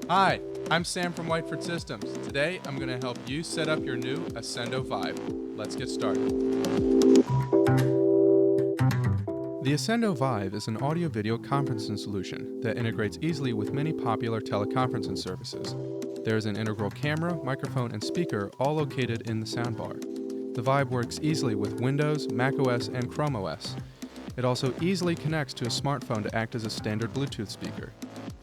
Hi, I'm Sam from Whiteford Systems. Today, I'm going to help you set up your new Acendo Vibe. Let's get started. The Acendo Vibe is an audio-video conferencing solution that integrates easily with many popular teleconferencing services. There is an integral camera, microphone, and speaker all located in the soundbar. The Vibe works easily with Windows, macOS, and Chrome OS. It also easily connects to a smartphone to act as a standard Bluetooth speaker.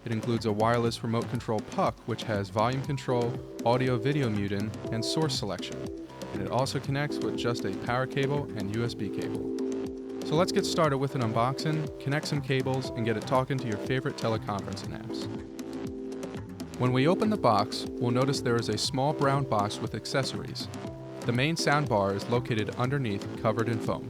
It includes a wireless remote control puck which has volume control, audio-video muting, and source selection. And it also connects with just a power cable and USB cable. So let's get started with an unboxing, connect some cables, and get it talking to your favorite teleconferencing apps. When we open the box, we'll notice there is a small brown box with accessories. The main soundbar is located underneath, covered in foam.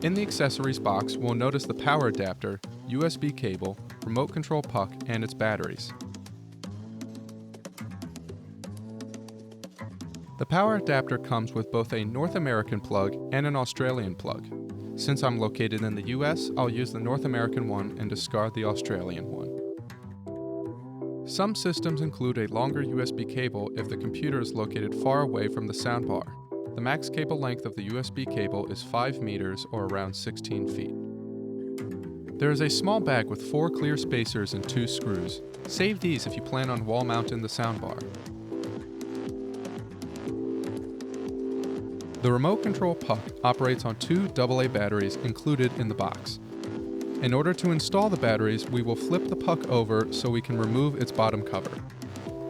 In the accessories box, we'll notice the power adapter, USB cable, remote control puck, and its batteries. The power adapter comes with both a North American plug and an Australian plug. Since I'm located in the US, I'll use the North American one and discard the Australian one. Some systems include a longer USB cable if the computer is located far away from the soundbar. The max cable length of the USB cable is 5 meters or around 16 feet. There is a small bag with 4 clear spacers and 2 screws. Save these if you plan on wall mounting the soundbar. The remote control puck operates on 2 AA batteries included in the box. In order to install the batteries, we will flip the puck over so we can remove its bottom cover.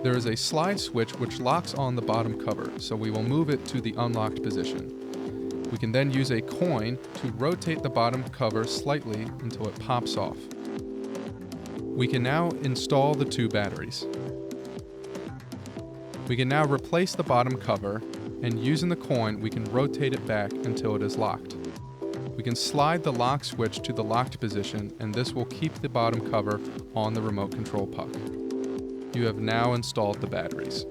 There is a slide switch which locks on the bottom cover, so we will move it to the unlocked position. We can then use a coin to rotate the bottom cover slightly until it pops off. We can now install the 2 batteries. We can now replace the bottom cover, and using the coin, we can rotate it back until it is locked. We can slide the lock switch to the locked position, and this will keep the bottom cover on the remote control puck. You have now installed the batteries.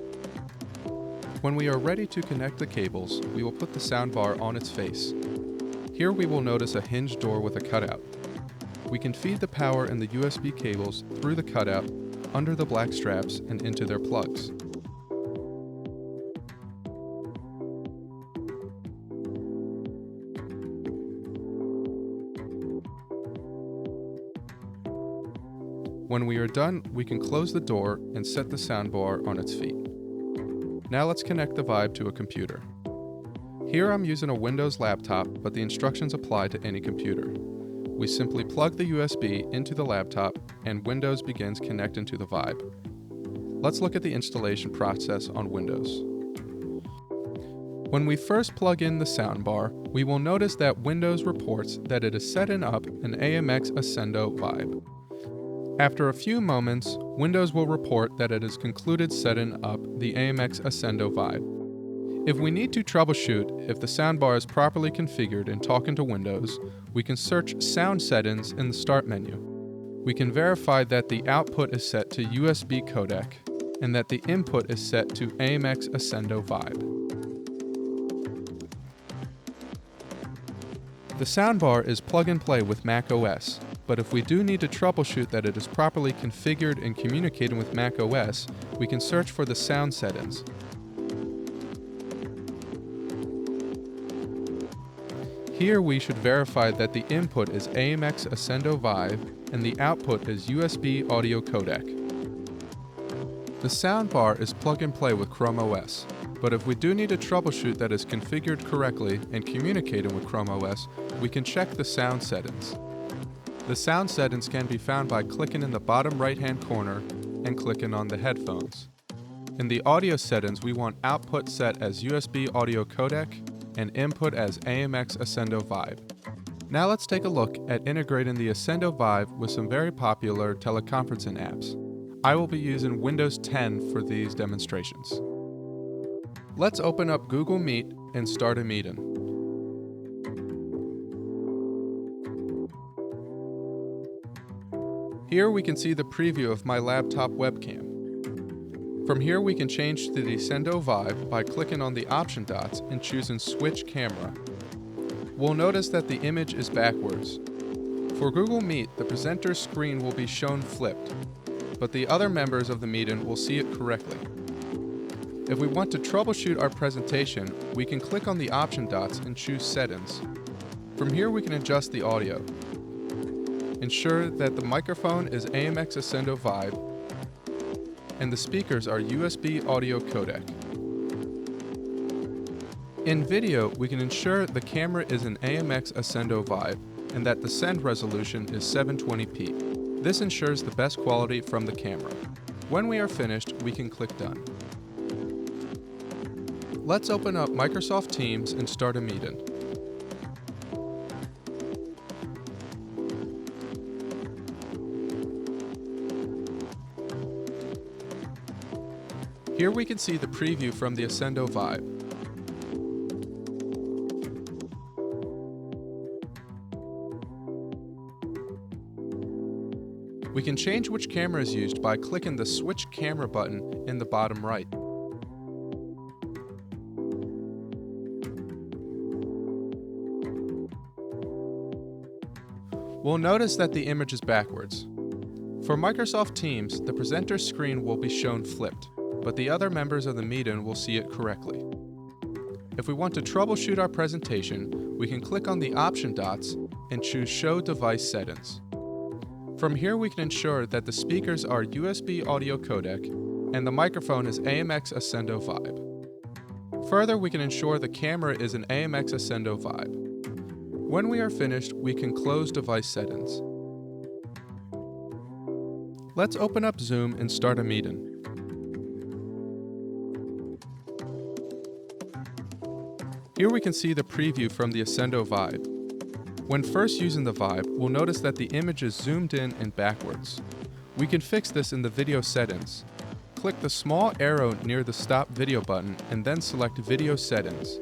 When we are ready to connect the cables, we will put the soundbar on its face. Here we will notice a hinged door with a cutout. We can feed the power and the USB cables through the cutout, under the black straps, and into their plugs. When we are done, we can close the door and set the soundbar on its feet. Now let's connect the Vibe to a computer. Here I'm using a Windows laptop, but the instructions apply to any computer. We simply plug the USB into the laptop and Windows begins connecting to the Vibe. Let's look at the installation process on Windows. When we first plug in the soundbar, we will notice that Windows reports that it is setting up an AMX Acendo Vibe. After a few moments, Windows will report that it has concluded setting up the AMX Acendo Vibe. If we need to troubleshoot if the soundbar is properly configured in talking to Windows, we can search Sound Settings in the Start menu. We can verify that the output is set to USB codec and that the input is set to AMX Acendo Vibe. The soundbar is plug and play with macOS. But if we do need to troubleshoot that it is properly configured and communicating with macOS, we can search for the sound settings. Here we should verify that the input is AMX Acendo Vibe and the output is USB audio codec. The soundbar is plug and play with Chrome OS, but if we do need to troubleshoot that is configured correctly and communicating with Chrome OS, we can check the sound settings. The sound settings can be found by clicking in the bottom right-hand corner and clicking on the headphones. In the audio settings, we want output set as USB audio codec and input as AMX Acendo Vibe. Now let's take a look at integrating the Acendo Vibe with some very popular teleconferencing apps. I will be using Windows 10 for these demonstrations. Let's open up Google Meet and start a meeting. Here we can see the preview of my laptop webcam. From here we can change to the Acendo Vibe by clicking on the option dots and choosing Switch Camera. We'll notice that the image is backwards. For Google Meet, the presenter's screen will be shown flipped, but the other members of the meeting will see it correctly. If we want to troubleshoot our presentation, we can click on the option dots and choose Settings. From here we can adjust the audio. Ensure that the microphone is AMX Acendo Vibe and the speakers are USB audio codec. In video, we can ensure the camera is an AMX Acendo Vibe and that the send resolution is 720p. This ensures the best quality from the camera. When we are finished, we can click Done. Let's open up Microsoft Teams and start a meeting. Here we can see the preview from the Acendo Vibe. We can change which camera is used by clicking the Switch Camera button in the bottom right. We'll notice that the image is backwards. For Microsoft Teams, the presenter's screen will be shown flipped, but the other members of the meeting will see it correctly. If we want to troubleshoot our presentation, we can click on the option dots and choose Show Device Settings. From here we can ensure that the speakers are USB audio codec and the microphone is AMX Acendo Vibe. Further, we can ensure the camera is an AMX Acendo Vibe. When we are finished, we can close device settings. Let's open up Zoom and start a meeting. Here we can see the preview from the Acendo Vibe. When first using the Vibe, we'll notice that the image is zoomed in and backwards. We can fix this in the video settings. Click the small arrow near the Stop Video button and then select Video Settings.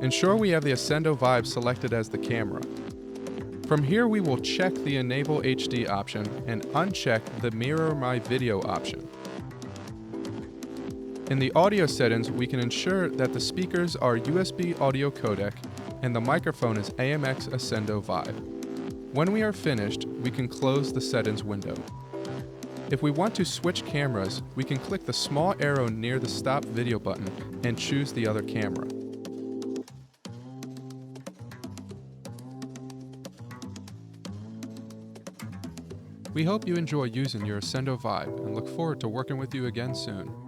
Ensure we have the Acendo Vibe selected as the camera. From here we will check the Enable HD option and uncheck the Mirror My Video option. In the audio settings, we can ensure that the speakers are USB audio codec and the microphone is AMX Acendo Vibe. When we are finished, we can close the settings window. If we want to switch cameras, we can click the small arrow near the Stop Video button and choose the other camera. We hope you enjoy using your Acendo Vibe and look forward to working with you again soon.